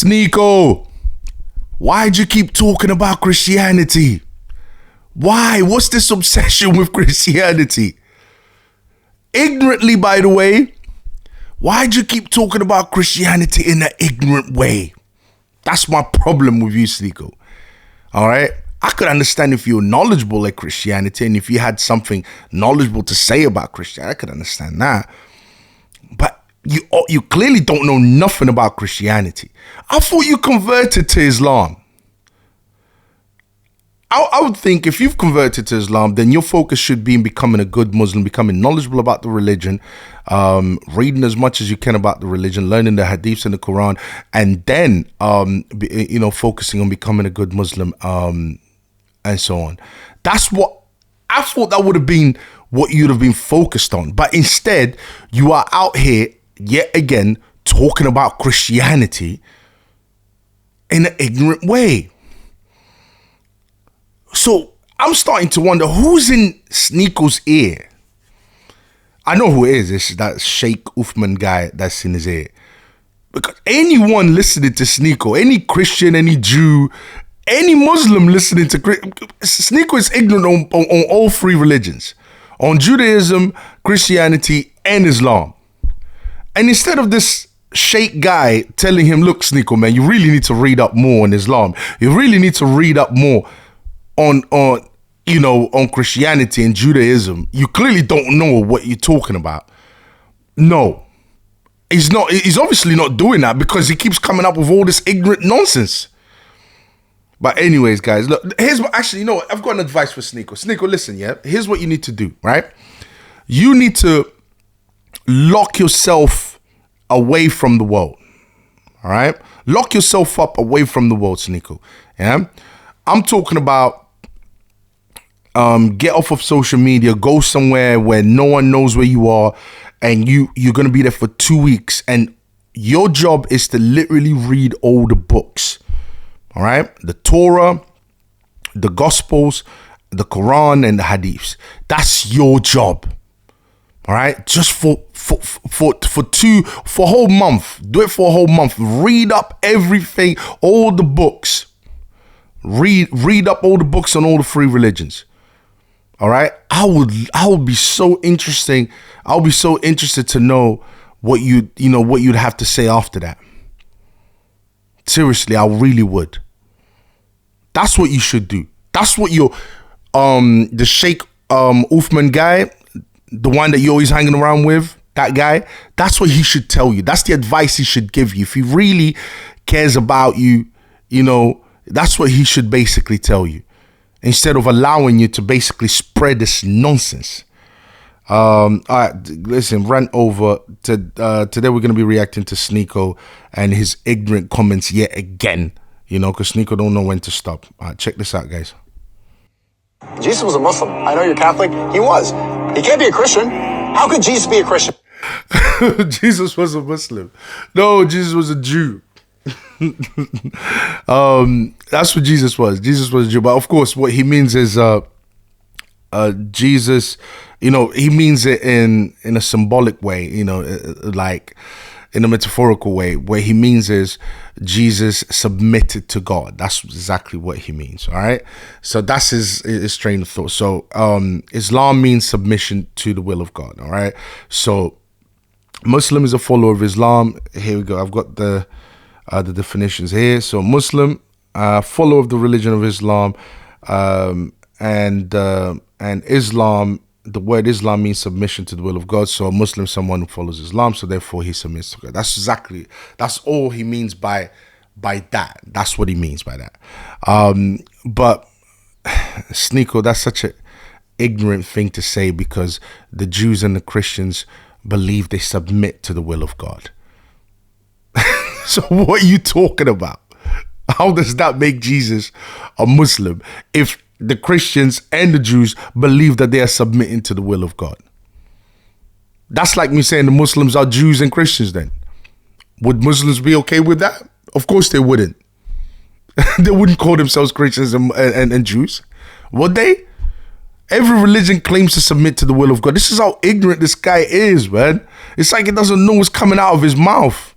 Sneako, why'd you keep talking about Christianity? Why? What's this obsession with Christianity? Ignorantly, by the way, why'd you keep talking about Christianity in an ignorant way? That's my problem with you, Sneako. All right? I could understand if you're knowledgeable at Christianity and if you had something knowledgeable to say about Christianity, I could understand that. But you clearly don't know nothing about Christianity. I thought you converted to Islam. I would think if you've converted to Islam, then your focus should be in becoming a good Muslim, becoming knowledgeable about the religion, reading as much as you can about the religion, learning the hadiths and the Quran, and then, focusing on becoming a good Muslim, and so on. That's what I thought that would have been what you'd have been focused on. But instead, you are out here yet again talking about Christianity in an ignorant way. So I'm starting to wonder who's in Sneako's ear. I know who it is. It's that Sheikh Uthman guy that's in his ear. Because anyone listening to Sneako, any Christian, any Jew, any Muslim listening to Sneako is ignorant on all three religions. On Judaism, Christianity, and Islam. And instead of this Sheikh guy telling him, look, Sneako, man, you really need to read up more on Islam. You really need to read up more on Christianity and Judaism. You clearly don't know what you're talking about. No, he's not. He's obviously not doing that because he keeps coming up with all this ignorant nonsense. But anyways, guys, look, I've got an advice for Sneako. Sneako, listen, yeah? Here's what you need to do, right? You need to lock yourself away from the world, all right? Lock yourself up away from the world, Sneako, yeah? I'm talking about get off of social media, go somewhere where no one knows where you are, and you're going to be there for 2 weeks, and your job is to literally read all the books. All right, the Torah, the Gospels, the Quran, and the Hadiths. That's your job. All right, just for a whole month. Do it for a whole month. Read up everything, all the books. Read up all the books on all the three religions. All right, I would be so interesting. I'll be so interested to know what you'd have to say after that. Seriously, I really would. That's what you should do. That's what the Sheikh Uthman guy, the one that you're always hanging around with, that guy, that's what he should tell you. That's the advice he should give you. If he really cares about you, that's what he should basically tell you. Instead of allowing you to basically spread this nonsense. All right, listen, rant over. Today we're going to be reacting to Sneako and his ignorant comments yet again. Because Sneako don't know when to stop. All right, check this out, guys. Jesus was a Muslim. I know you're Catholic. He was. He can't be a Christian. How could Jesus be a Christian? Jesus was a Muslim. No, Jesus was a Jew. That's what Jesus was. Jesus was a Jew. But of course, what he means is Jesus, he means it in a symbolic way, like in a metaphorical way. What he means is Jesus submitted to God. That's exactly what he means. All right. So that's his train of thought. So Islam means submission to the will of God. All right. So Muslim is a follower of Islam. Here we go. I've got the definitions here. So Muslim, follower of the religion of Islam, and Islam, the word Islam means submission to the will of God. So a Muslim, someone who follows Islam, so therefore he submits to God. That's all he means by that. That's what he means by that. But Sneako, that's such an ignorant thing to say because the Jews and the Christians believe they submit to the will of God. So what are you talking about? How does that make Jesus a Muslim if the Christians and the Jews believe that they are submitting to the will of God? That's like me saying the Muslims are Jews and Christians then. Would Muslims be okay with that? Of course they wouldn't. They wouldn't call themselves Christians and Jews, would they? Every religion claims to submit to the will of God. This is how ignorant this guy is, man. It's like he doesn't know what's coming out of his mouth.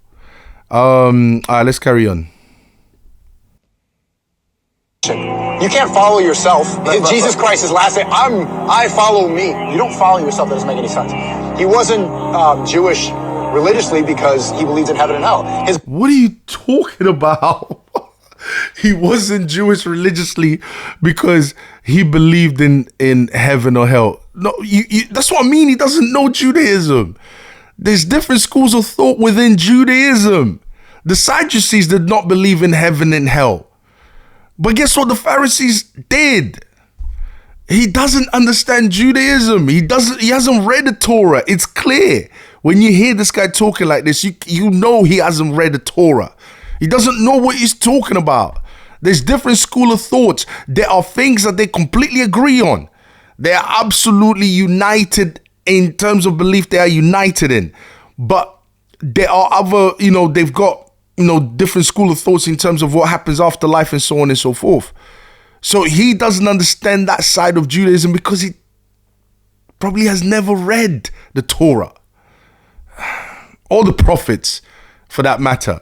All right, let's carry on. You can't follow yourself. Jesus Christ, his last name, I follow me. You don't follow yourself. That doesn't make any sense. He wasn't Jewish religiously because he believed in heaven and hell. What are you talking about? He wasn't Jewish religiously because he believed in heaven or hell. No, that's what I mean. He doesn't know Judaism. There's different schools of thought within Judaism. The Sadducees did not believe in heaven and hell. But guess what the Pharisees did? He doesn't understand Judaism. He hasn't read the Torah. It's clear. When you hear this guy talking like this, you know he hasn't read the Torah. He doesn't know what he's talking about. There's different school of thoughts. There are things that they completely agree on. They are absolutely united in terms of belief. They are united in. But there are other, they've got, different school of thoughts in terms of what happens after life and so on and so forth. So he doesn't understand that side of Judaism because he probably has never read the Torah or the prophets for that matter.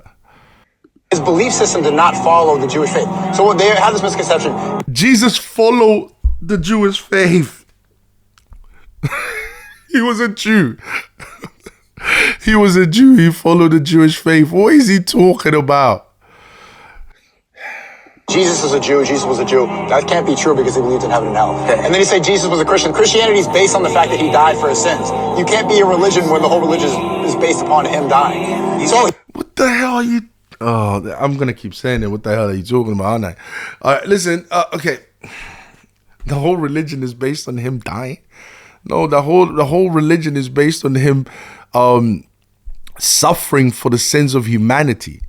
His belief system did not follow the Jewish faith. So they have this misconception. Jesus followed the Jewish faith. He was a Jew. He was a Jew. He followed the Jewish faith. What is he talking about? Jesus is a Jew. Jesus was a Jew. That can't be true because he believed in heaven and hell. Okay. And then he said Jesus was a Christian. Christianity is based on the fact that he died for his sins. You can't be a religion where the whole religion is based upon him dying. So what the hell are you? Oh, I'm gonna keep saying it. What the hell are you talking about, aren't I? All right, listen. Okay, the whole religion is based on him dying. No, the whole religion is based on him suffering for the sins of humanity,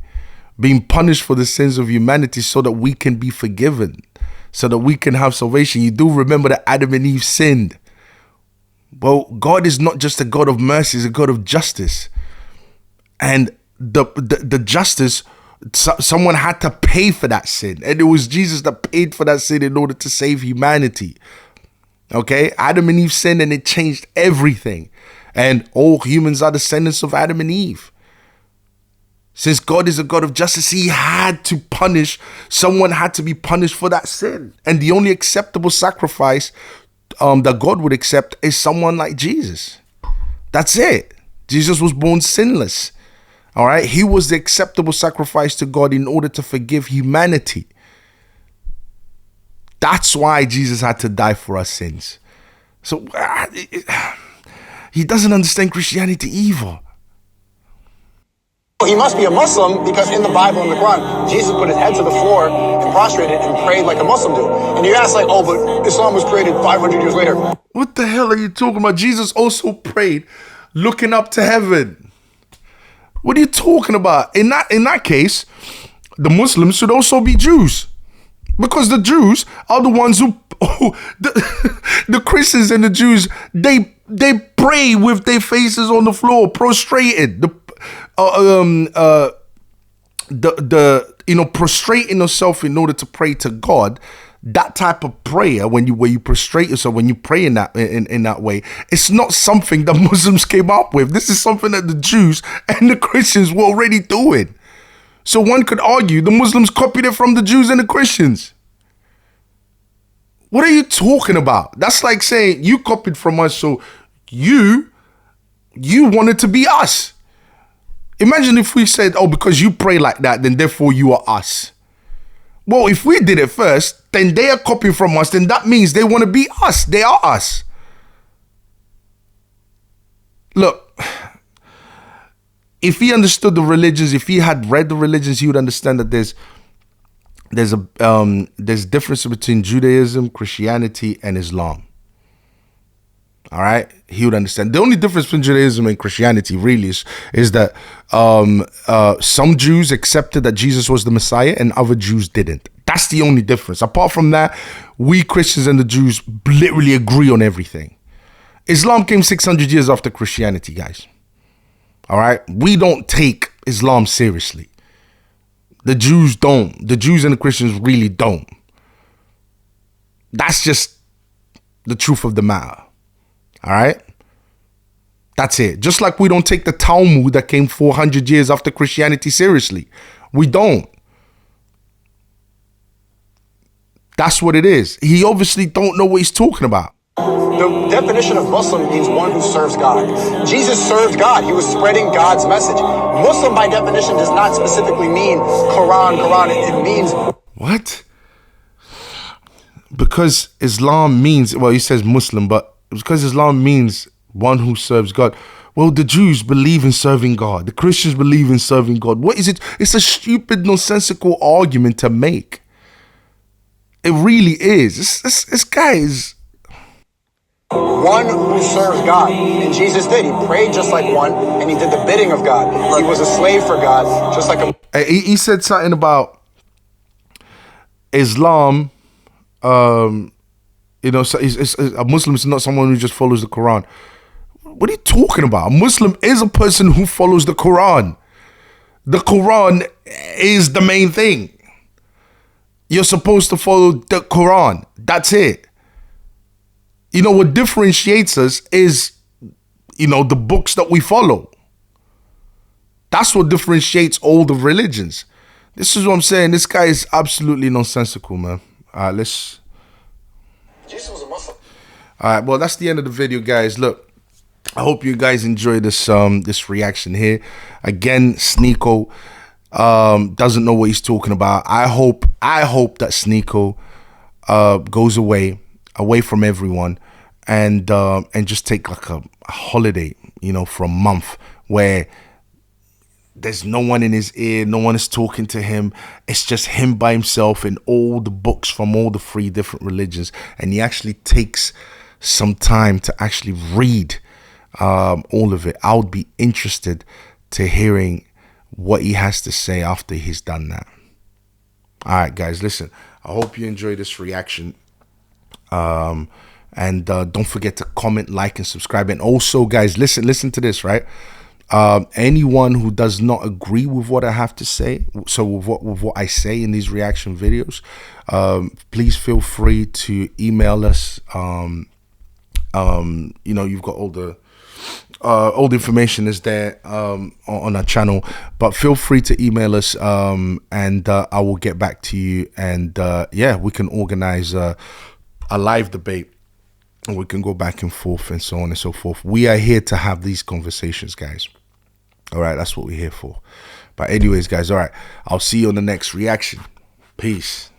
being punished for the sins of humanity so that we can be forgiven, so that we can have salvation. You do remember that Adam and Eve sinned. Well, God is not just a God of mercy, he's a God of justice. And the justice, someone had to pay for that sin. And it was Jesus that paid for that sin in order to save humanity. Okay, Adam and Eve sinned and it changed everything. And all humans are descendants of Adam and Eve. Since God is a God of justice, he had to punish. Someone had to be punished for that sin. And the only acceptable sacrifice that God would accept is someone like Jesus. That's it. Jesus was born sinless. All right. He was the acceptable sacrifice to God in order to forgive humanity. That's why Jesus had to die for our sins. So he doesn't understand Christianity either. He must be a Muslim because in the Bible and the Quran, Jesus put his head to the floor and prostrated and prayed like a Muslim do. And you ask like, oh, but Islam was created 500 years later. What the hell are you talking about? Jesus also prayed looking up to heaven. What are you talking about? In that case, the Muslims should also be Jews. Because the Jews are the ones who the Christians and the Jews, they pray with their faces on the floor, prostrated. Prostrating yourself in order to pray to God. That type of prayer, where you prostrate yourself, when you pray in that way, it's not something that Muslims came up with. This is something that the Jews and the Christians were already doing. So one could argue the Muslims copied it from the Jews and the Christians. What are you talking about? That's like saying you copied from us, so you wanted to be us. Imagine if we said, oh, because you pray like that, then therefore you are us. Well, if we did it first, then they are copying from us, then that means they want to be us. They are us. Look, if he understood the religions, if he had read the religions, he would understand that there's difference between Judaism, Christianity, and Islam. All right, he would understand. The only difference between Judaism and Christianity really is that some Jews accepted that Jesus was the Messiah and other Jews didn't. That's the only difference. Apart from that, we Christians and the Jews literally agree on everything. Islam came 600 years after Christianity, guys. All right, we don't take Islam seriously. The Jews don't. The Jews and the Christians really don't. That's just the truth of the matter. All right? That's it. Just like we don't take the Talmud that came 400 years after Christianity seriously. We don't. That's what it is. He obviously don't know what he's talking about. The definition of Muslim means one who serves God. Jesus served God. He was spreading God's message. Muslim, by definition, does not specifically mean Quran. It means... What? Because Islam means, well, he says Muslim, but because Islam means one who serves God. Well, the Jews believe in serving God. The Christians believe in serving God. What is it? It's a stupid, nonsensical argument to make. It really is. This guy is... One who serves God. And Jesus did. He prayed just like one, and he did the bidding of God. He was a slave for God, just like a... He said something about Islam... you know, so a Muslim is not someone who just follows the Quran. What are you talking about? A Muslim is a person who follows the Quran. The Quran is the main thing. You're supposed to follow the Quran. That's it. You know, what differentiates us is, you know, the books that we follow. That's what differentiates all the religions. This is what I'm saying. This guy is absolutely nonsensical, man. All right, let's... Jesus was a Muslim. All right, well, that's the end of the video, guys. Look, I hope you guys enjoy this this reaction here. Again, Sneako doesn't know what he's talking about. I hope that Sneako goes away from everyone and just take like a holiday, you know, for a month where there's no one in his ear, no one is talking to him. It's just him by himself in all the books from all the 3 different religions. And he actually takes some time to actually read all of it. I would be interested to hearing what he has to say after he's done that. All right, guys, listen, I hope you enjoy this reaction. And don't forget to comment, like, and subscribe. And also, guys, listen to this, right? Anyone who does not agree with what I have to say, so with what I say in these reaction videos, please feel free to email us. You know, you've got all the information is there on our channel, but feel free to email us, and I will get back to you, and yeah, we can organize a live debate, and we can go back and forth and so on and so forth. We are here to have these conversations, guys. All right, that's what we're here for. But anyways, guys, all right, I'll see you on the next reaction. Peace.